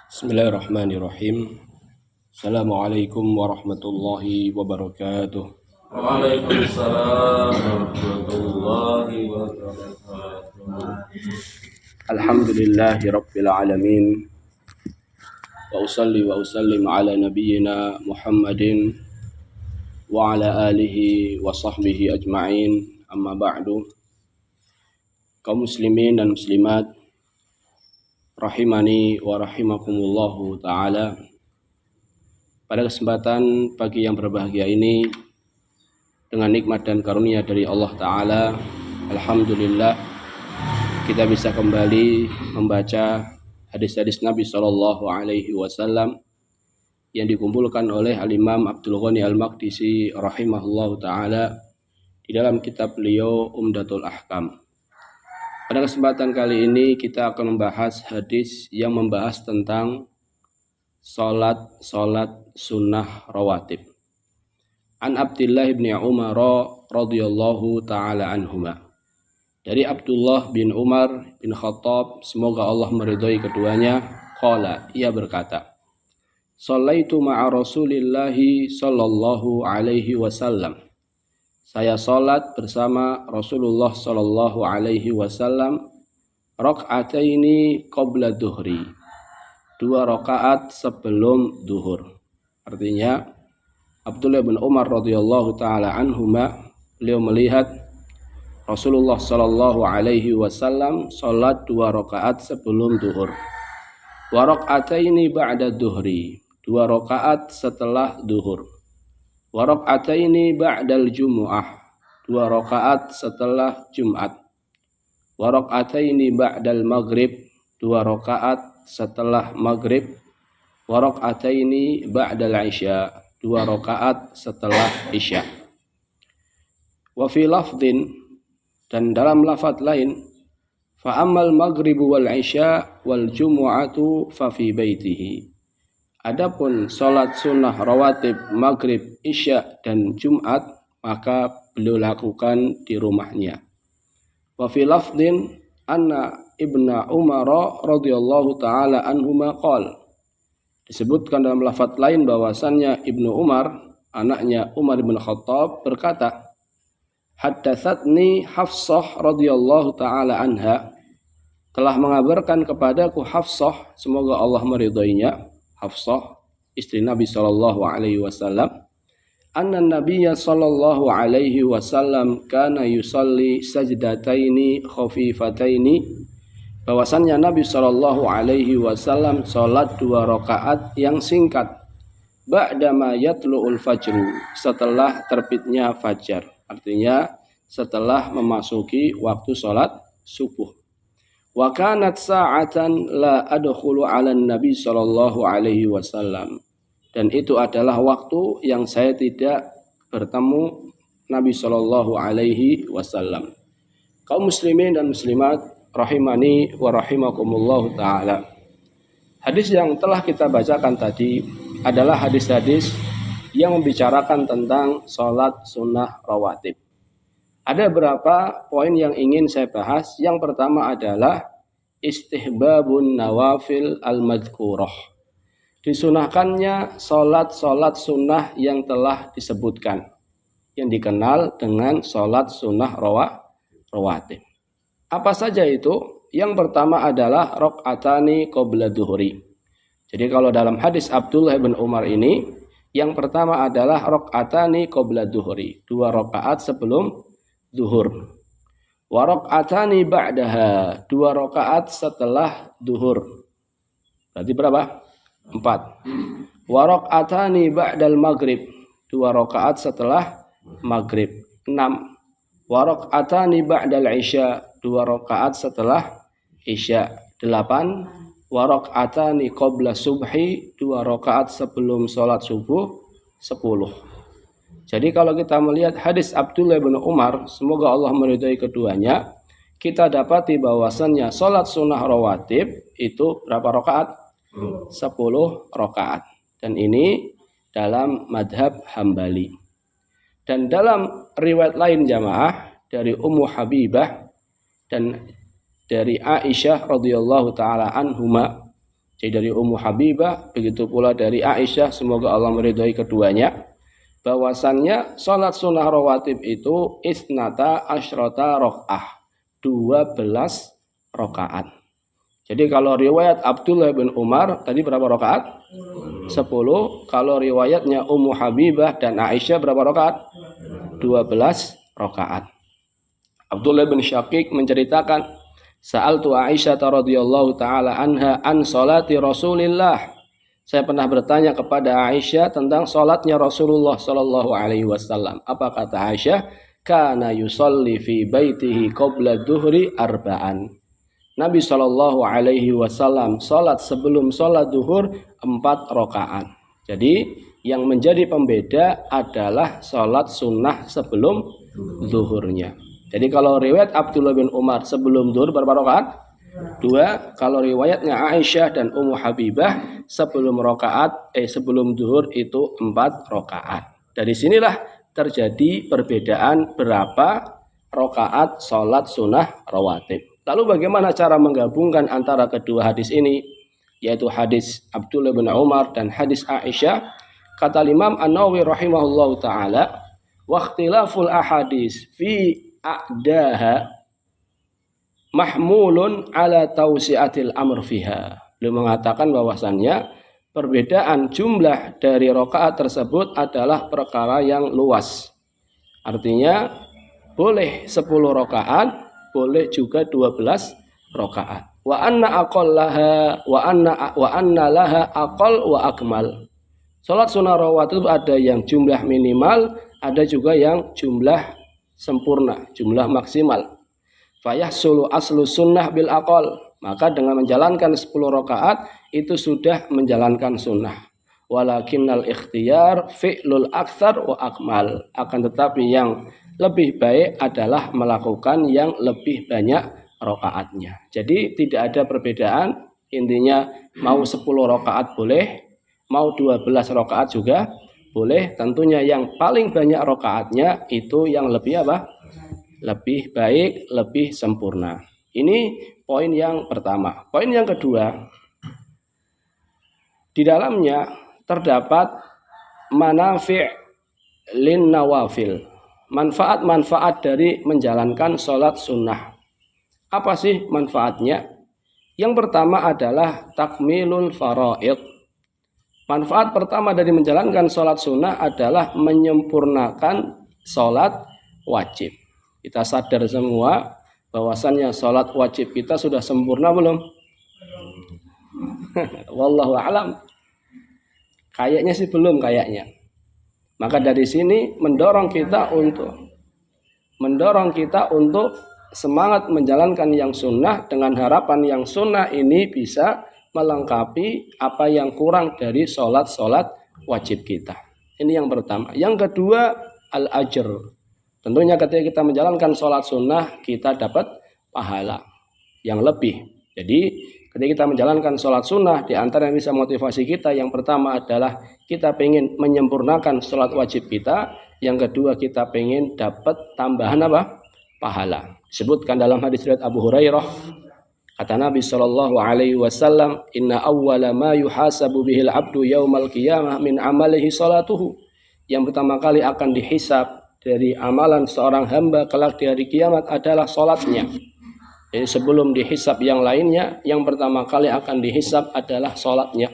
Bismillahirrahmanirrahim. Assalamualaikum warahmatullahi wabarakatuh. Waalaikumsalam warahmatullahi wabarakatuh. Alhamdulillahi rabbil alamin. Wa usalli wa usallim ala nabiyyina Muhammadin wa ala alihi wa sahbihi ajma'in. Amma ba'du. Kaum muslimin dan muslimat rahimani wa rahimakumullahu ta'ala. Pada kesempatan pagi yang berbahagia ini, dengan nikmat dan karunia dari Allah Ta'ala, alhamdulillah kita bisa kembali membaca hadis-hadis Nabi Shallallahu Alaihi Wasallam yang dikumpulkan oleh Al-Imam Abdul Ghani Al-Maqdisi rahimahullahu ta'ala di dalam kitab beliau Umdatul Ahkam. Pada kesempatan kali ini kita akan membahas hadis yang membahas tentang salat sunnah rawatib. An Abdullah bin Umar radhiyallahu taala anhuma. Dari Abdullah bin Umar bin Khattab, semoga Allah meridhai keduanya, qala, ia berkata, Shallaitu ma'a Rasulillahi sallallahu alaihi wasallam. Saya salat bersama Rasulullah sallallahu alaihi wasallam rak'ataini qabla duhri. 2 rakaat sebelum duhur. Artinya Abdullah bin Umar radhiyallahu taala anhuma, beliau melihat Rasulullah sallallahu alaihi wasallam salat 2 rakaat sebelum duhur. Wa rak'ataini ba'da duhri. 2 rakaat setelah duhur. Wa rak'ataini ba'dal jumu'ah. 2 rakaat setelah Jumat. Wa rak'ataini ba'dal maghrib. 2 rakaat setelah maghrib. Wa rak'ataini ba'dal isya. 2 rakaat setelah isya. Wa fi lafdin, dan dalam lafaz lain, fa ammal maghribu wal isya wal jumu'atu fa fi baitihi. Adapun salat sunnah rawatib maghrib, isya dan Jumat, maka beliau lakukan di rumahnya. Wa fi lafdin anna ibna Umar radhiyallahu taala anhuma qala. Disebutkan dalam lafaz lain bahwasannya Ibnu Umar, anaknya Umar bin Khattab, berkata, Haddatsatni Hafsah radhiyallahu taala anha, telah mengabarkan kepadaku Hafsah, semoga Allah meridhoinya, Hafsah, istri Nabi sallallahu alaihi wasallam, anna Nabiyya sallallahu alaihi wasallam kana yusalli sajdataini khafifataini, bahwasannya Nabi sallallahu alaihi wasallam salat 2 rakaat yang singkat, ba'dama yatlu'ul fajru, setelah terbitnya fajar, artinya setelah memasuki waktu salat subuh. Wa kanat sa'atan la adkhulu 'ala Nabi sallallahu alaihi wasallam, dan itu adalah waktu yang saya tidak bertemu Nabi sallallahu alaihi wasallam. Kaum muslimin dan muslimat rahimani wa rahimakumullah taala. Hadis yang telah kita bacakan tadi adalah hadis-hadis yang membicarakan tentang salat sunnah rawatib. Ada beberapa poin yang ingin saya bahas. Yang pertama adalah istihbabun nawafil al-madhkurah. Disunahkannya salat sunnah yang telah disebutkan, yang dikenal dengan salat sunnah rawatib. Apa saja itu? Yang pertama adalah rak'atani qabla duhri. Jadi kalau dalam hadis Abdullah bin Umar ini, yang pertama adalah rak'atani qabla duhri, 2 rakaat sebelum duhur. Wa rak'atani ba'daha, 2 rakaat setelah duhur. Berarti berapa? 4. Wa rak'atani ba'dal maghrib, 2 rakaat setelah maghrib. 6. Wa rak'atani ba'dal isya, 2 rakaat setelah isya. 8. Wa rak'atani qabla subhi, 2 rakaat sebelum salat subuh. 10. Jadi kalau kita melihat hadis Abdullah bin Umar, semoga Allah meridhai keduanya, kita dapati bahwasannya salat sunnah rawatib itu berapa rakaat? 10 rakaat. Dan ini dalam madhab Hambali. Dan dalam riwayat lain jamaah dari Ummu Habibah dan dari Aisyah radhiyallahu taala anhuma, Jadi dari Ummu Habibah, begitu pula dari Aisyah, semoga Allah meridhai keduanya, bahwasannya sholat sunnah rawatib itu isnata asyrota rok'ah, 12 rakaat. Jadi kalau riwayat Abdullah bin Umar tadi berapa rakaat? 10. Kalau riwayatnya Ummu Habibah dan Aisyah berapa rakaat? 12 rakaat. Abdullah bin Syaqiq menceritakan, Sa'altu Aisyah radhiyallahu taala anha an salati Rasulillah. Saya pernah bertanya kepada Aisyah tentang salatnya Rasulullah sallallahu alaihi wasallam. Apa kata Aisyah? Kana yusalli fi baitihi qabla duhri arba'an. Nabi sallallahu alaihi wasallam salat sebelum salat duhur 4 rakaat. Jadi yang menjadi pembeda adalah salat sunnah sebelum zuhurnya. Jadi kalau riwayat Abdullah bin Umar sebelum zuhur berapa rakaat? 2. Kalau riwayatnya Aisyah dan Ummu Habibah sebelum zuhur itu 4 rakaat. Dari sinilah terjadi perbedaan berapa rakaat salat sunnah rawatib. Lalu bagaimana cara menggabungkan antara kedua hadis ini, yaitu hadis Abdullah bin Umar dan hadis Aisyah? Kata Imam An-Nawawi rahimahullahu taala, wa ikhtilaful ahadis fi a'daha mahmulun ala tausiatil amr fiha. Beliau mengatakan bahwasannya perbedaan jumlah dari rakaat tersebut adalah perkara yang luas. Artinya boleh 10 rakaat, boleh juga 12 rakaat. Wa anna aqallaha wa anna laha aqal wa akmal. Salat sunnah rawatib ada yang jumlah minimal, ada juga yang jumlah sempurna, jumlah maksimal. Fayahsulu aslu sunnah bil aqal. Maka dengan menjalankan 10 rakaat itu sudah menjalankan sunnah. Walakinnal ikhtiyar fi'lul aktsar wa akmal. Akan tetapi yang lebih baik adalah melakukan yang lebih banyak rakaatnya. Jadi tidak ada perbedaan. Intinya mau 10 rakaat boleh, mau 12 rakaat juga boleh. Tentunya yang paling banyak rakaatnya itu yang lebih apa? Lebih baik, lebih sempurna. Ini poin yang pertama. Poin yang kedua, di dalamnya terdapat manafi' lin nawafil. Manfaat-manfaat dari menjalankan sholat sunnah. Apa sih manfaatnya? Yang pertama adalah takmilul faraid. Manfaat pertama dari menjalankan sholat sunnah adalah menyempurnakan sholat wajib. Kita sadar semua bahwasannya sholat wajib kita sudah sempurna belum? Wallahu a'lam. Kayaknya sih belum kayaknya. Maka dari sini mendorong kita untuk semangat menjalankan yang sunnah dengan harapan yang sunnah ini bisa melengkapi apa yang kurang dari sholat wajib kita. Ini yang pertama. Yang kedua, al-ajr. Tentunya ketika kita menjalankan sholat sunnah, kita dapat pahala yang lebih. Jadi ketika kita menjalankan sholat sunnah, di antara yang bisa motivasi kita, yang pertama adalah kita pengen menyempurnakan sholat wajib kita. Yang kedua, kita pengen dapat tambahan apa? Pahala. Disebutkan dalam hadis riwayat Abu Hurairah, kata Nabi SAW, Inna awwala ma yuhasabu bihil abdu yaumal qiyamah min amalihi salatuhu. Yang pertama kali akan dihisab dari amalan seorang hamba kelak di hari kiamat adalah sholatnya. Jadi sebelum dihisab yang lainnya, yang pertama kali akan dihisab adalah sholatnya.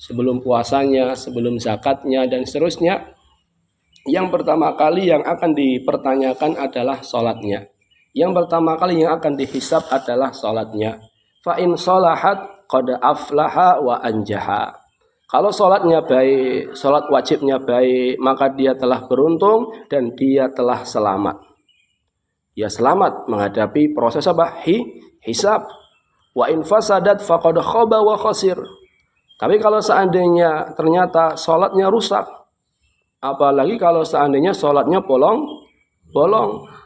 Sebelum puasanya, sebelum zakatnya, dan seterusnya. Yang pertama kali yang akan dipertanyakan adalah sholatnya. Yang pertama kali yang akan dihisab adalah sholatnya. Fa in sholahat qad aflaha wa anjaha. Kalau sholatnya baik, sholat wajibnya baik, maka dia telah beruntung dan dia telah selamat. Dia selamat menghadapi proses apa? Hisab. Wa in fasadat faqad khaba wa khasir. Tapi kalau seandainya ternyata sholatnya rusak, apalagi kalau seandainya sholatnya bolong,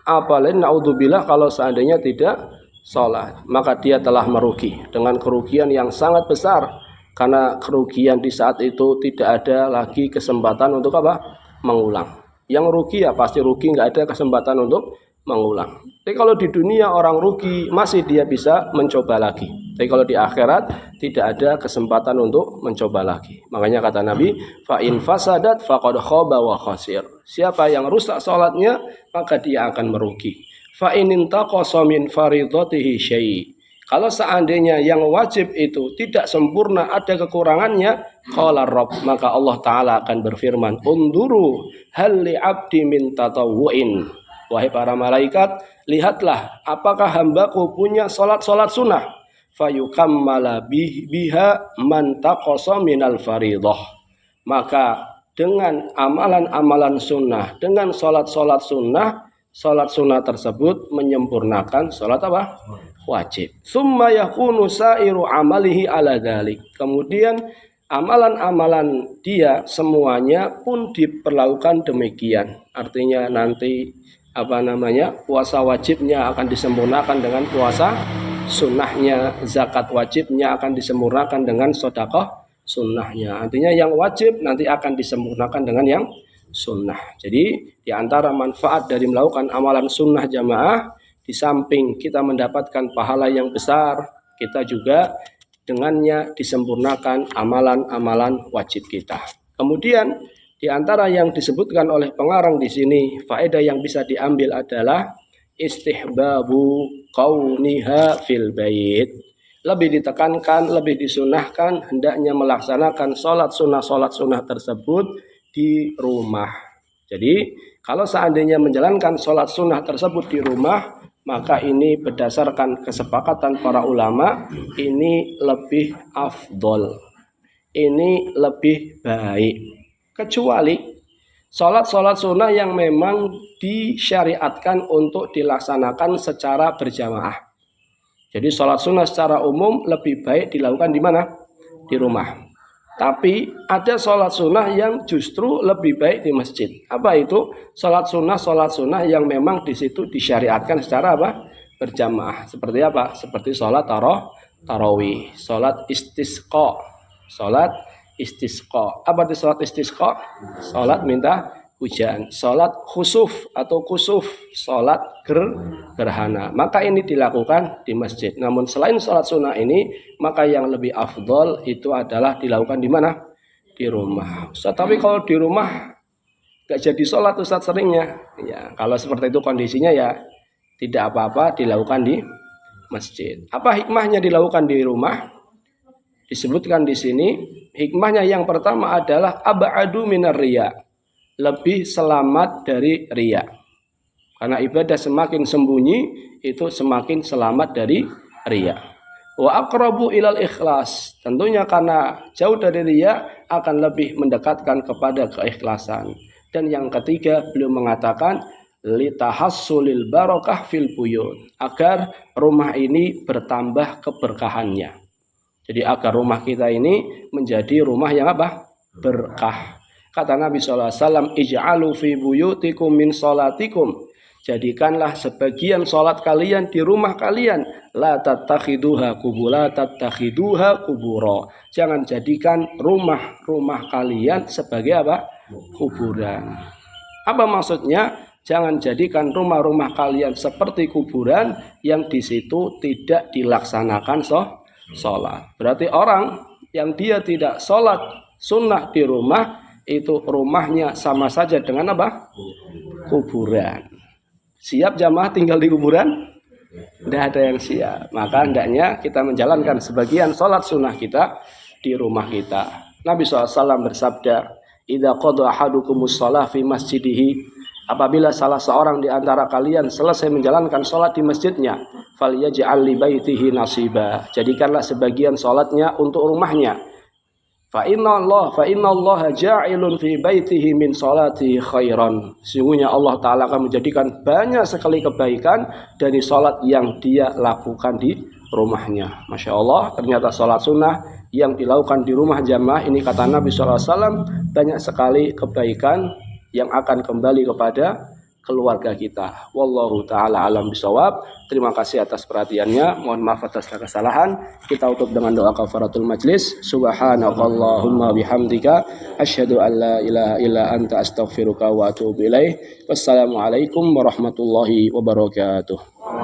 apalagi naudzubillah kalau seandainya tidak sholat, maka dia telah merugi dengan kerugian yang sangat besar. Karena kerugian di saat itu tidak ada lagi kesempatan untuk apa? Mengulang. Yang rugi ya pasti rugi, nggak ada kesempatan untuk mengulang. Tapi kalau di dunia orang rugi masih dia bisa mencoba lagi. Tapi kalau di akhirat tidak ada kesempatan untuk mencoba lagi. Makanya kata Nabi, fa in fasadat faqad khaba wa khasir. Siapa yang rusak salatnya maka dia akan merugi. Fa in intaqasa min faridatihi syai'. Kalau seandainya yang wajib itu tidak sempurna, ada kekurangannya, qala Rabb, maka Allah Ta'ala akan berfirman, unduru hal li abdi min tatawu'in. Wahai para malaikat, lihatlah apakah hambaku punya salat-salat sunnah. Fayukammala biha man taqasa minal faridah. Maka dengan amalan-amalan sunnah, dengan salat-salat sunnah tersebut menyempurnakan salat apa? Wajib. Summa yakunu sa'iru amalihi ala dzalik. Kemudian amalan-amalan dia semuanya pun diperlakukan demikian. Artinya nanti puasa wajibnya akan disempurnakan dengan puasa sunnahnya, zakat wajibnya akan disempurnakan dengan sedekah sunnahnya. Artinya yang wajib nanti akan disempurnakan dengan yang sunnah. Jadi di antara manfaat dari melakukan amalan sunnah jamaah, di samping kita mendapatkan pahala yang besar, kita juga dengannya disempurnakan amalan-amalan wajib kita. Kemudian di antara yang disebutkan oleh pengarang di sini, faedah yang bisa diambil adalah istihbabu kauniha fil bait. Lebih ditekankan, lebih disunahkan hendaknya melaksanakan sholat sunnah tersebut di rumah. Jadi kalau seandainya menjalankan sholat sunnah tersebut di rumah, maka ini berdasarkan kesepakatan para ulama, ini lebih afdol, ini lebih baik. Kecuali sholat sunnah yang memang disyariatkan untuk dilaksanakan secara berjamaah. Jadi sholat sunnah secara umum lebih baik dilakukan di mana? Di rumah. Tapi ada sholat sunnah yang justru lebih baik di masjid. Apa itu? Sholat sunnah yang memang di situ disyariatkan secara apa? Berjamaah. Seperti apa? Seperti sholat tarawih, sholat istisqa. Apa itu sholat istisqa? Sholat minta hujan. Sholat khusuf atau kusuf, sholat gerhana. Maka ini dilakukan di masjid. Namun selain sholat sunnah ini, maka yang lebih afdol itu adalah dilakukan di mana? Di rumah. Ustaz, tapi kalau di rumah gak jadi sholat Ustaz seringnya. Ya, kalau seperti itu kondisinya ya tidak apa-apa dilakukan di masjid. Apa hikmahnya dilakukan di rumah? Disebutkan di sini, hikmahnya yang pertama adalah ab'adu minar riya. Lebih selamat dari riya. Karena ibadah semakin sembunyi, itu semakin selamat dari riya. Wa aqrabu ilal ikhlas. Tentunya karena jauh dari riya akan lebih mendekatkan kepada keikhlasan. Dan yang ketiga, beliau mengatakan litahassulil barakah fil buyut, agar rumah ini bertambah keberkahannya. Jadi agar rumah kita ini menjadi rumah yang apa? Berkah. Kata Nabi SAW, ij'alu fi buyutikum min salatikum. Jadikanlah sebagian salat kalian di rumah kalian. La tattakhiduha kubura. Jangan jadikan rumah kalian sebagai apa? Kuburan. Apa maksudnya? Jangan jadikan rumah kalian seperti kuburan yang di situ tidak dilaksanakan sholat. Berarti orang yang dia tidak sholat sunnah di rumah, itu rumahnya sama saja dengan apa? Kuburan. Siap jamaah tinggal di kuburan? Tidak ada yang siap. Maka hendaknya kita menjalankan sebagian sholat sunnah kita di rumah kita. Nabi SAW bersabda, idza qada ahadukumus shalah fi masjidihi, apabila salah seorang di antara kalian selesai menjalankan sholat di masjidnya, falyaj'al li baitihi nasiba, jadikanlah sebagian sholatnya untuk rumahnya. Fa inna Allah ja'ilun fi baitihi min salatihi khairan. Sesungguhnya Allah Ta'ala akan menjadikan banyak sekali kebaikan dari sholat yang dia lakukan di rumahnya. Masya Allah, ternyata sholat sunnah yang dilakukan di rumah jamaah ini, kata Nabi SAW, banyak sekali kebaikan yang akan kembali keluarga kita. Wallahu ta'ala alam bisawab. Terima kasih atas perhatiannya. Mohon maaf atas kesalahan. Kita tutup dengan doa kafaratul majlis. Subhanakallahumma bihamdika asyhadu an la ilaha illa anta astaghfiruka wa atubu ilaih. Wassalamualaikum warahmatullahi wabarakatuh.